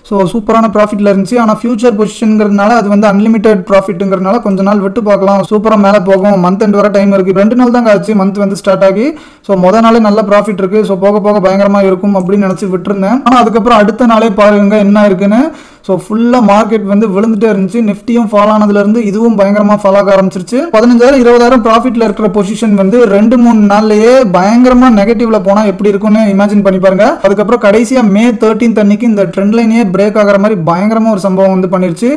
ஸோ சூப்பரான ப்ராஃபிட்ல இருந்துச்சு. ஆனால் ஃபியூச்சர் பொசிஷன்ங்கிறதுனால அது வந்து அன்லிமிட்டட் ப்ராஃபிட்டுங்கிறதுனால கொஞ்ச நாள் விட்டு பார்க்கலாம். சூப்பராக மேலே போகும். மந்த் எண்ட் வர டைம் இருக்கு. 2 நாள் தான் ஆச்சு மந்த் வந்து ஸ்டார்ட் ஆகி. ஸோ மொதல் நாளே நல்ல ப்ராஃபிட் இருக்கு. ஸோ போக போக பயங்கரமாக இருக்கும் அப்படின்னு நினச்சி விட்டுருந்தேன். ஆனால் அதுக்கப்புறம் அடுத்த நாளே பாருங்க என்ன இருக்குன்னு. ஸோ ஃபுல்லா மார்க்கெட் வந்து விழுந்துட்டே இருந்துச்சு. நிஃப்டியும் ஃபால் ஆனதுல இருந்து இதுவும் பயங்கரமா ஃபால் ஆக ஆரம்பிச்சிருச்சு. 15,000 20,000 ப்ராஃபிட்ல இருக்கிற பொசிஷன் வந்து 2-3 நாள்லயே பயங்கரமா நெகட்டிவ்ல போனா எப்படி இருக்கும்னு இமேஜின் பண்ணி பாருங்க. அதுக்கப்புறம் கடைசியா May 13 அன்னைக்கு இந்த ட்ரெண்ட் லைனே பிரேக் ஆகிற மாதிரி பயங்கரமா ஒரு சம்பவம் வந்து பண்ணிருச்சு.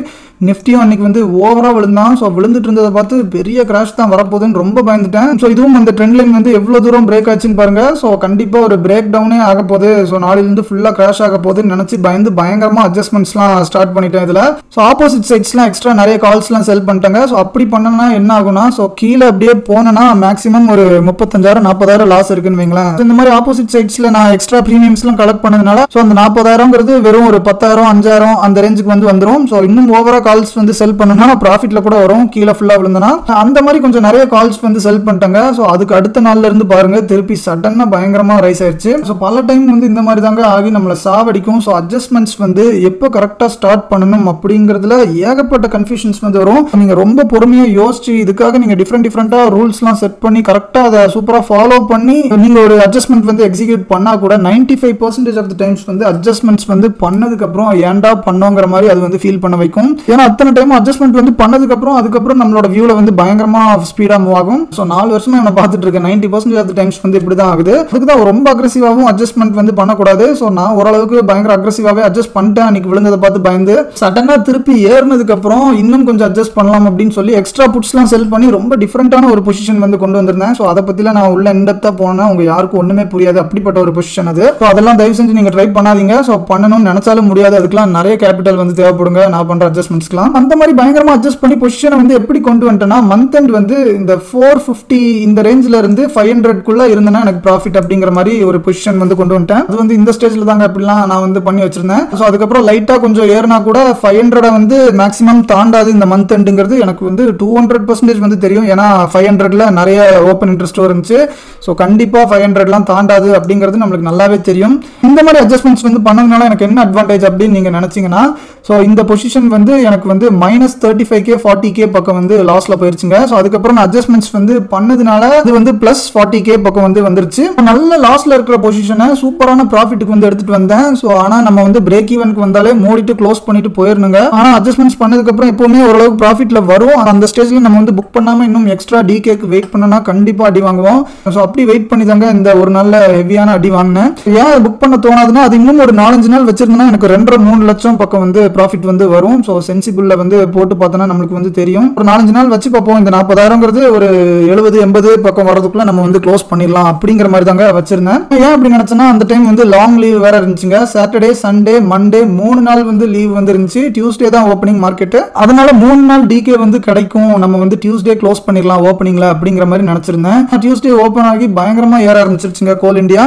நிஃப்டியும் அன்னைக்கு வந்து ஓவரா விழுந்தான். ஸோ விழுந்துட்டு இருந்ததை பார்த்து பெரிய கிராஷ் தான் வரப்போகுதுன்னு ரொம்ப பயந்துட்டேன். ஸோ இதுவும் அந்த ட்ரெண்ட் லைன் வந்து எவ்வளவு தூரம் பிரேக் ஆச்சுன்னு பாருங்க. ஸோ கண்டிப்பா ஒரு பிரேக் டவுனே ஆக போகுது. ஸோ நாளிலிருந்து ஃபுல்லா கிராஷ் ஆக போகுதுன்னு நினைச்சு பயந்து பயங்கரமா அட்ஜஸ்ட்மெண்ட்ஸ்லாம் ஸ்டார்ட் பண்ணிட்டேன். இதுல ஸோ ஆப்போசிட் சைட்ஸ்லாம் எக்ஸ்ட்ரா நிறைய கால்ஸ்லாம் செல் பண்ணிட்டாங்க. ஸோ அப்படி பண்ணனா என்ன ஆகும்னா, ஸோ கீழே அப்படியே போனா மேக்ஸிமம் ஒரு 35,000 40,000 லாஸ் இருக்குன்னு வைங்களேன். இந்த மாதிரி ஆப்போசிட் சைட்ஸ்ல நான் எக்ஸ்ட்ரா பிரீமியம்ஸ்லாம் கலெக்ட் பண்ணதுனால ஸோ அந்த 40,000ங்கிறது வெறும் ஒரு 10,000 5,000 அந்த ரேஞ்சுக்கு வந்து வந்துடும். ஸோ இன்னும் ஓவரா கால்ஸ் வந்து செல் பண்ணனா ப்ராஃபிட்ல கூட வரும். கீழே ஃபுல்லா விழுந்தனா அந்த மாதிரி கொஞ்சம் நிறைய கால்ஸ் வந்து செல் பண்ணிட்டாங்க. ஸோ அதுக்கு அடுத்த நாள்ல இருந்து பாருங்க திருப்பி சடனா பயங்கரமா ரைஸ் ஆயிடுச்சு. ஸோ பல டைம் வந்து இந்த மாதிரி தாங்க ஆகி நம்மளை சாவடிக்கும். ஸோ அட்ஜஸ்ட்மெண்ட்ஸ் வந்து எப்போ கரெக்டா ஸ்டார்ட் பண்ணணும் அப்படிங்கிறதுல ஏகப்பட்ட கன்ஃபியூஷன்ஸ் வந்து வரும். நீங்க ரொம்ப பொறுமையா யோசிச்சு இதுக்காக நீங்க டிஃப்ரெண்டா ரூல்ஸ்லாம் செட் பண்ணி கரெக்டா அதை சூப்பரா ஃபாலோ பண்ணி நீங்க ஒரு அட்ஜஸ்ட்மெண்ட் வந்து எக்ஸிக்யூட் பண்ணா கூட 95% ஆஃப் த டைம்ஸ் வந்து அட்ஜஸ்ட்மெண்ட்ஸ் வந்து பண்ணதுக்கு அப்புறம் ஏன்டா பண்ணோங்கிற மாதிரி அது வந்து ஃபீல் பண்ண வைக்கும். ஏன்னா அத்தனை டைம் அட்ஜஸ்ட்மெண்ட் வந்து பண்ணதுக்கு அப்புறம் அதுக்கப்புறம் நம்மளோட வியூல வந்து பயங்கரமா ஸ்பீடா மூவ் ஆகும். ஸோ 4 வருஷமா நான் பார்த்துட்டு இருக்கேன். 90% ஆஃப் த டைம்ஸ் வந்து இப்படிதான் ஆகுது. அதுக்கு தான் ரொம்ப அக்ரெசிவாகவும் அட்ஜஸ்ட்மெண்ட் வந்து பண்ணக்கூடாது. ஸோ நான் ஓரளவுக்கு பயங்கர அக்ரெசிவாவே அட்ஜஸ்ட் பண்ணிட்டேன். அன்னைக்கு விழுந்ததை பார்த்து பயந்து சடனா திருப்பி ஏறினதுக்கு அப்புறம் இன்னும் கொஞ்சம் அட்ஜஸ்ட் பண்ணலாம் அப்படின்னு சொல்லி எக்ஸ்ட்ரா புட்ஸ்லாம் செல் பண்ணி ரொம்ப டிஃபரெண்டான ஒரு பொசிஷன் வந்து கொண்டு வந்திருந்தேன். ஸோ அதை பத்திலாம் நான் உள்ள இன்டெப்தா போனா உங்க யாருக்கும் ஒண்ணுமே புரியாது. அப்படிப்பட்ட ஒரு பொசிஷன் அது. ஸோ அதெல்லாம் தயவு செஞ்சு நீங்க ட்ரை பண்ணாதீங்க. ஸோ பண்ணணும்னு நினைச்சாலும் முடியாது. அதுக்கெல்லாம் நிறைய கேபிட்டல் வந்து தேவைப்படுங்க. நான் பண்ற அட்ஜஸ்ட்மெண்ட்ஸ்லாம் அந்த மாதிரி பயங்கரமா அட்ஜஸ்ட் பண்ணி பொசிஷனை வந்து எப்படி கொண்டு வந்துட்டேன்னா, மந்த் எண்ட் வந்து இந்த 450 இந்த ரேஞ்சில இருந்து 500 இருந்தனா எனக்கு ப்ராஃபிட் அப்படிங்கிற மாதிரி ஒரு பொசிஷன் வந்து கொண்டு வந்துட்டேன். அது வந்து இந்த ஸ்டேஜ்ல தாங்க அப்படிலாம் நான் வந்து பண்ணி வச்சிருந்தேன். ஸோ அதுக்கப்புறம் லைட்டா கொஞ்சம் ஏறினா கூட 500 வந்து மேக்ஸிமம் தாண்டாது இந்த மந்த் எண்டுங்கிறது எனக்கு வந்து 200% வந்து தெரியும். ஏன்னா 500ல நிறைய ஓப்பன் இன்ட்ரெஸ்ட் இருந்துச்சு. ஸோ கண்டிப்பா 500லாம் தாண்டாது அப்படிங்கிறது நம்மளுக்கு நல்லாவே தெரியும். இந்த மாதிரி அட்ஜஸ்ட்மெண்ட்ஸ் வந்து பண்ணதுனால எனக்கு என்ன அட்வான்டேஜ் அப்படின்னு நீங்க நினைச்சீங்கன்னா, ஸோ இந்த பொசிஷன் வந்து எனக்கு வந்து -35K 40K பக்கம் வந்து லாஸ்ல போயிருச்சுங்க. ஸோ அதுக்கப்புறம் நான் அட்ஜஸ்ட்மெண்ட்ஸ் வந்து பண்ணதுனால அது வந்து +40K பக்கம் வந்து வந்துருச்சு. நல்ல லாஸ்ல இருக்கிற பொசிஷனை சூப்பரான ப்ராஃபிட்டுக்கு வந்து எடுத்துட்டு வந்தேன். ஸோ ஆனா நம்ம வந்து பிரேக் ஈவனுக்கு வந்தாலே மூடிட்டு க்ளோஸ் பண்ணிட்டு போயிருந்துங்க. ஆனா அட்ஜஸ்ட்மெண்ட்ஸ் பண்ணதுக்கு அப்புறம் எப்பவுமே ஓரளவுக்கு ப்ராஃபிட்ல வரும். அந்த ஸ்டேஜ்ல நம்ம வந்து புக் பண்ணாம இன்னும் எக்ஸ்ட்ரா DKக்கு வெயிட் பண்ணனா கண்டிப்பா அடி வாங்குவோம். ஸோ அப்படி வெயிட் பண்ணி தாங்க இந்த ஒரு நல்ல ஹெவியான அடி வாங்கினேன். ஏன் புக் பண்ண தோணாதுன்னா, அது இன்னும் ஒரு 4-5 நாள் வச்சிருந்தா எனக்கு 2.5-3 லட்சம் பக்கம் வந்து ப்ராஃபிட் வந்து வரும். ஸோ சென்சிபிள்ல வந்து போட்டு பார்த்தோன்னா நம்மளுக்கு வந்து தெரியும். ஒரு 4-5 நாள் வச்சு பார்ப்போம். இந்த 40,000ங்கிறது ஒரு 70-80 பக்கம் வரதுக்குள்ள நம்ம வந்து க்ளோஸ் பண்ணிடலாம் அப்படிங்கிற மாதிரி தாங்க வச்சிருந்தேன். ஏன் அப்படி நினைச்சேன்னா, அந்த டைம் வந்து லாங் லீவ் வேற இருந்துச்சுங்க. சாட்டர்டே சண்டே மண்டே 3 நாள் வந்து லீவ் வந்து இருந்துச்சு. டியூஸ்டே தான் ஓப்பனிங் மார்க்கெட். அதனால 3 நாள் DK வந்து கிடைக்கும். நம்ம வந்து டியூஸ்டே க்ளோஸ் பண்ணிடலாம் ஓப்பனிங்ல அப்படிங்கிற மாதிரி நினைச்சிருந்தேன். டியூஸ்டே ஓப்பன் ஆகி பயங்கரமா ஏற ஆரம்பிச்சிருச்சுங்க கோல் இந்தியா.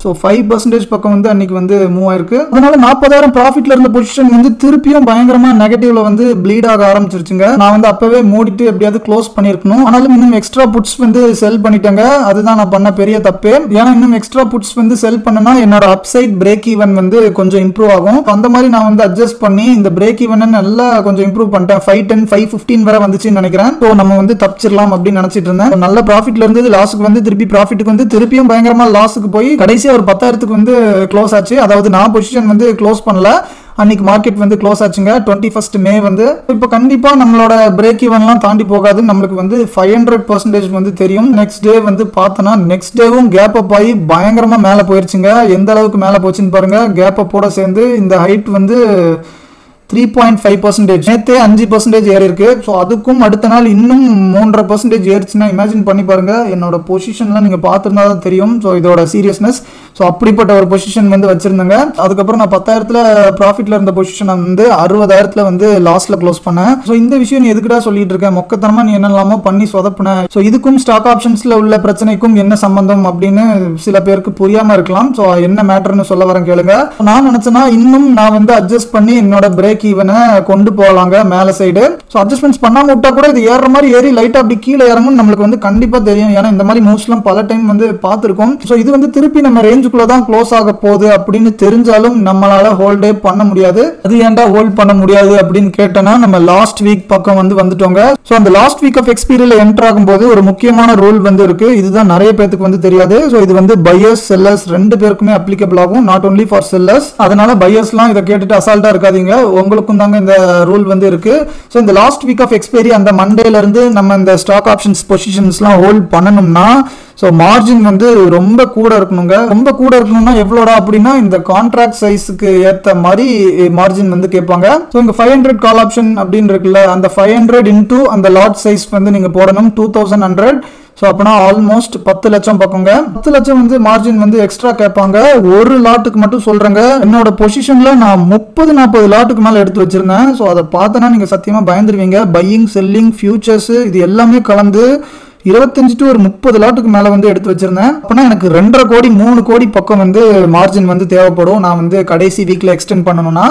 ஸோ 5% பக்கம் வந்து அன்னைக்கு வந்து மூவ் ஆயிருக்கு. அதனால 40,000 ப்ராஃபிட்ல இருந்த பொசிஷன் வந்து திருப்பியும் பயங்கரமா நெகட்டிவ்ல வந்து ப்ளீட் ஆக ஆரம்பிச்சிருச்சுங்க. நான் வந்து அப்பவே மூடிட்டு எப்படியாவது க்ளோஸ் பண்ணிருக்கணும். ஆனாலும் இன்னும் எக்ஸ்ட்ரா புட்ஸ் வந்து செல் பண்ணிட்டேங்க. அதுதான் நான் பண்ண பெரிய தப்பு. ஏன்னா இன்னும் எக்ஸ்ட்ரா புட்ஸ் வந்து செல் பண்ணனா என்னோட அப்சைட் பிரேக் ஈவன் வந்து கொஞ்சம் இம்ப்ரூவ் ஆகும். அந்த மாதிரி நான் வந்து அட்ஜஸ்ட் பண்ணி இந்த பிரேக் ஈவன் நல்லா கொஞ்சம் இம்ப்ரூவ் பண்ணிட்டேன். 510 515 வரை வந்துச்சுன்னு நினைக்கிறேன். ஸோ நம்ம வந்து தப்பிச்சிடலாம் அப்படின்னு நினைச்சிட்டு இருந்தேன். நல்ல ப்ராஃபிட்ல இருந்து லாஸுக்கு வந்து திருப்பி ப்ராஃபிட்டுக்கு வந்து திருப்பியும் பயங்கரமா லாஸுக்கு போய் கடைசி ஒரு 10,000க்கு வந்து க்ளோஸ் ஆச்சு. அதாவது நான் பொசிஷன் வந்து க்ளோஸ் பண்ணல. அன்னைக்கு மார்க்கெட் வந்து க்ளோஸ் ஆச்சுங்க 21 மே வந்து. இப்போ கண்டிப்பா நம்மளோட பிரேக் ஈவன்லாம் தாண்டி போகாது. நம்மளுக்கு வந்து 500% வந்து தெரியும். நெக்ஸ்ட் டே வந்து பார்த்தோன்னா நெக்ஸ்ட் டேவும் கேப் அப் ஆகி பயங்கரமா மேலே போயிருச்சுங்க. எந்த அளவுக்கு மேலே போச்சுன்னு பாருங்க. கேப் அப்போட சேர்ந்து இந்த ஹைட் வந்து 3.5%. நேற்றே 5% ஏறி இருக்கு. ஸோ அதுக்கும் அடுத்த நாள் இன்னும் 3.5% ஏறிச்சுன்னா இமேஜின் பண்ணி பாருங்க. என்னோட பொசிஷன்லாம் நீங்க பார்த்துருந்தா தான் தெரியும். ஸோ இதோட சீரியஸ்னஸ். ஸோ அப்படிப்பட்ட ஒரு பொசிஷன் வந்து வச்சிருந்தேங்க. அதுக்கப்புறம் நான் 10,000ல ப்ராஃபிட்ல இருந்த பொசிஷனை வந்து 60,000ல வந்து லாஸ்ட்ல க்ளோஸ் பண்ணேன். ஸோ இந்த விஷயம் நீ எதுக்குடா சொல்லிட்டு இருக்கேன், மொக்கத்தனமா நீ என்னெல்லாமோ பண்ணி சொதப்புன. ஸோ இதுக்கும் ஸ்டாக் ஆப்ஷன்ஸ்ல உள்ள பிரச்சனைக்கும் என்ன சம்பந்தம் அப்படின்னு சில பேருக்கு புரியாம இருக்கலாம். ஸோ என்ன மேட்டர்னு சொல்ல வரேன் கேளுங்க. நான் நினைச்சேன்னா இன்னும் நான் வந்து அட்ஜஸ்ட் பண்ணி என்னோட பிரேக் ஈவனை கொண்டு போகலாங்க மேல சைடு. ஸோ அட்ஜஸ்ட்மெண்ட்ஸ் பண்ணாம விட்டா கூட இது ஏற மாதிரி ஏறி லைட்டா அப்படி கீழே இறங்கும் நம்மளுக்கு வந்து கண்டிப்பா தெரியும். ஏன்னா இந்த மாதிரி மூவ்ஸ்லாம் பல டைம் வந்து பார்த்துருக்கோம். ஸோ இது வந்து திருப்பி நம்ம ரேஞ்சுக்குள்ள தான் க்ளோஸ் ஆக போகுது அப்படின்னு தெரிஞ்சாலும் நம்மளால ஹோல்டே பண்ண முடியாது. அது ஏன்டா ஹோல்ட் பண்ண முடியாது அப்படின்னு கேட்டோம்னா, நம்ம லாஸ்ட் வீக் பக்கம் வந்து வந்துட்டோங்க. ஸோ அந்த லாஸ்ட் வீக் ஆஃப் எக்ஸ்பீரியன்ல என்டர் ஆகும்போது ஒரு முக்கியமான ரூல் வந்து இருக்கு. இதுதான் நிறைய பேருக்கு வந்து தெரியாது. ஸோ இது வந்து பையர்ஸ் செல்லர்ஸ் ரெண்டு பேருக்குமே அப்ளிகபிள் ஆகும். Not only for sellers. அதனால பையர்ஸ்லாம் இதை கேட்டுட்டு அசால்ட்டா இருக்காதீங்க. உங்களுக்கும் தாங்க இந்த ரூல் வந்து இருக்கு. ஸோ இந்த லாஸ்ட் வீக் ஆஃப் எக்ஸ்பைரி அந்த மண்டேல இருந்து நம்ம இந்த ஸ்டாக் ஆப்ஷன்ஸ் பொசிஷன்ஸ்லாம் ஹோல்ட் பண்ணணும்னா ஸோ மார்ஜின் வந்து ரொம்ப கூட இருக்கணுங்க. ரொம்ப கூட இருக்கணும்னா எவ்வளோடா அப்படின்னா இந்த கான்ட்ராக்ட் சைஸுக்கு ஏற்ற மாதிரி மார்ஜின் வந்து கேட்பாங்க. ஸோ இங்கே 500 கால் ஆப்ஷன் அப்படின்னு இருக்குல்ல, அந்த 500 இன்டூ அந்த லாட் சைஸ் வந்து நீங்கள் போடணும் 2100. ஸோ அப்போனா ஆல்மோஸ்ட் 10 லட்சம் பக்கங்க. 10 லட்சம் வந்து மார்ஜின் வந்து எக்ஸ்ட்ரா கேட்பாங்க. ஒரு லாட்டுக்கு மட்டும் சொல்றேங்க. என்னோட பொசிஷன்ல நான் 30-40 லாட்டுக்கு மேலே எடுத்து வச்சிருந்தேன். ஸோ அதை பார்த்தோன்னா நீங்கள் சத்தியமாக பயந்துருவீங்க. பையிங், செல்லிங், ஃபியூச்சர்ஸ் இது எல்லாமே கலந்து 25 to 30 லாட்டுக்கு மேலே வந்து எடுத்து வச்சிருந்தேன். அப்போனா எனக்கு 2.5 கோடி 3 கோடி பக்கம் வந்து மார்ஜின் வந்து தேவைப்படும். நான் வந்து கடைசி வீக்கில் எக்ஸ்டெண்ட் பண்ணணும்னா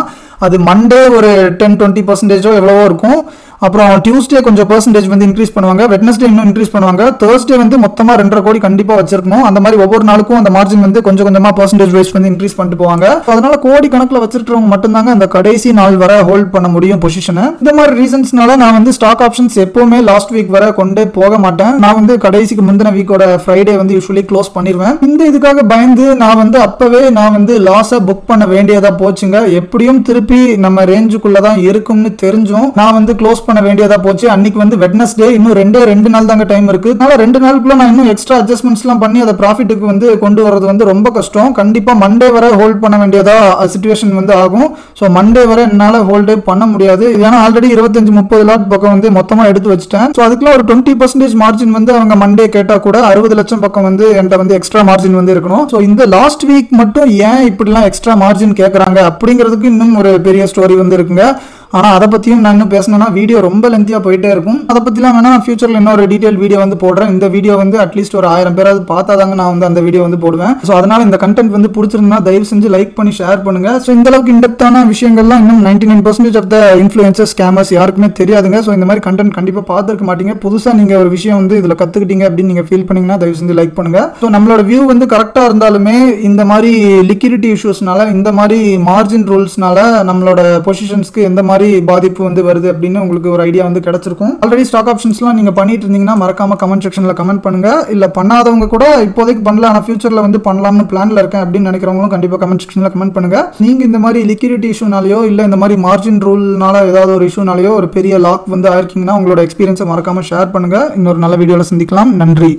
அது மண்டே ஒரு 10-20% எவ்வளவோ இருக்கும். அப்புறம் டியூஸ்டே கொஞ்சம் பெர்சன்டேஜ் வந்து இன்க்ரீஸ் பண்ணுவாங்க, வெட்னஸ்டே இன்னும் இன்க்ரீஸ் பண்ணுவாங்க, தேர்ஸ்டே வந்து மொத்தமாக 2.5 கோடி கண்டிப்பாக வச்சிருக்கணும். அந்த மாதிரி ஒவ்வொரு நாளுக்கும் அந்த மார்ஜின் வந்து கொஞ்சம் கொஞ்சமாக பெர்சன்டேஜ் வைஸ் வந்து இன்க்ரீஸ் பண்ணிட்டு போவாங்க. அதனால கோடி கணக்கில் வச்சிருக்கிறவங்க மட்டும்தாங்க அந்த கடைசி நாள் வரை ஹோல்ட் பண்ண முடியும் பொசிஷனை. இந்த மாதிரி ரீசன்ஸ்னால நான் வந்து ஸ்டாக் ஆப்ஷன்ஸ் எப்பவுமே லாஸ்ட் வீக் வரை கொண்டே போக மாட்டேன். நான் வந்து கடைசிக்கு முந்தின வீக்கோட ஃப்ரைடே வந்து யூஸ்வலி க்ளோஸ் பண்ணிடுவேன். இந்த இதுக்காக பயந்து நான் வந்து அப்பவே நான் வந்து லாஸை புக் பண்ண வேண்டியதா போச்சுங்க. எப்படியும் திருப்பி நம்ம ரேஞ்சுக்குள்ள தான் இருக்கும்னு தெரிஞ்சும் நான் வந்து க்ளோஸ் பண்ண வேண்டியதா போச்சு. அன்னைக்கு வந்து வெட்னஸ்டே, இன்னும் 2 நாள் தாங்க டைம் இருக்கு. அதனால 2 நாளுக்குள்ள நான் இன்னும் எக்ஸ்ட்ரா அட்ஜஸ்ட்மெண்ட்ஸ்லாம் பண்ணி அதை ப்ராஃபிட்டுக்கு வந்து கொண்டு வரது வந்து ரொம்ப கஷ்டம். கண்டிப்பா மண்டே வரை ஹோல்ட் பண்ண வேண்டியதா சிச்சுவேஷன் வந்து ஆகும். ஸோ மண்டே வரை என்னால் ஹோல்டே பண்ண முடியாது. ஏன்னா ஆல்ரெடி 25-30 லாட் பக்கம் வந்து மொத்தமாக எடுத்து வச்சுட்டேன். ஸோ அதுக்குள்ள ஒரு 20% மார்ஜின் வந்து அவங்க மண்டே கேட்டால் கூட 60 லட்சம் பக்கம் வந்து என்கிட்ட வந்து எக்ஸ்ட்ரா மார்ஜின் வந்து இருக்கணும். ஸோ இந்த லாஸ்ட் வீக் மட்டும் ஏன் இப்படிலாம் எக்ஸ்ட்ரா மார்ஜின் கேட்குறாங்க அப்படிங்கிறதுக்கு இன்னும் ஒரு பெரிய ஸ்டோரி வந்து இருக்குங்க. ஆனால் அதை பற்றியும் நான் இன்னும் பேசணும்னா வீடியோ ரொம்ப லென்த்தியாக போயிட்டே இருக்கும். அதை பற்றிலாம் வேணா நான் ஃபியூச்சரில் இன்னொரு டீட்டெயில் வீடியோ வந்து போடுறேன். இந்த வீடியோ வந்து அட்லீஸ்ட் ஒரு 1000 பேராவது பார்த்தாதாங்க நான் வந்து அந்த வீடியோ வந்து போடுவேன். ஸோ அதனால் இந்த கண்டென்ட் வந்து பிடிச்சிருந்தா தயவு செஞ்சு லைக் பண்ணி ஷேர் பண்ணுங்க. ஸோ இந்த அளவுக்கு இன்டெப்த்தான விஷயங்கள்லாம் இன்னும் 99% ஆஃப் த இன்ஃப்ளூயன்சர்ஸ், ஸ்கேமர்ஸ் யாருக்குமே தெரியாதுங்க. ஸோ இந்த மாதிரி கண்டென்ட் கண்டிப்பாக பார்த்துருக்க மாட்டீங்க. புதுசாக நீங்கள் ஒரு விஷயம் வந்து இதில் கற்றுக்கிட்டீங்க அப்படின்னு நீங்கள் ஃபீல் பண்ணீங்கன்னா தயவு செஞ்சு லைக் பண்ணுங்க. ஸோ நம்மளோட வியூ வந்து கரெக்டாக இருந்தாலுமே இந்த மாதிரி லிக்விடிட்டி இஷ்யூஸ்னால, இந்த மாதிரி மார்ஜின் ரூல்ஸ்னால நம்மளோட பொசிஷன்ஸ்க்கு எந்த மாதிரி பாதிப்பு வந்து வருது அப்படின்னு உங்களுக்கு ஒரு ஐடியா வந்து கிடைச்சிருக்கும். ஆல்ரெடி ஸ்டாக் ஆப்ஷன்ஸ்லாம் நீங்க பண்ணிட்டு இருந்தீங்கன்னா மறக்காம கமெண்ட் செக்ஷன்ல கமெண்ட் பண்ணுங்க. இல்ல பண்ணாதவங்க கூட இப்போதைக்கு பண்ணல, ஆனா ஃபியூச்சர்ல வந்து பண்ணலாம்னு பிளான்ல இருக்கேன் அப்படின்னு நினைக்கிறவங்களும் கண்டிப்பா கமெண்ட் செக்ஷன்ல கமெண்ட் பண்ணுங்க. நீங்க இந்த மாதிரி லிக்விடிட்டி இஷ்யூனாலயோ இல்ல இந்த மாதிரி மார்ஜின் ரூல்னால ஏதாவது ஒரு இஷ்யூனாலயோ ஒரு பெரிய லாக் வந்து ஆயிருக்கீங்கன்னா உங்களோட எக்ஸ்பீரியன்ஸை மறக்காம ஷேர் பண்ணுங்க. இன்னொரு நல்ல வீடியோல சந்திக்கலாம். நன்றி.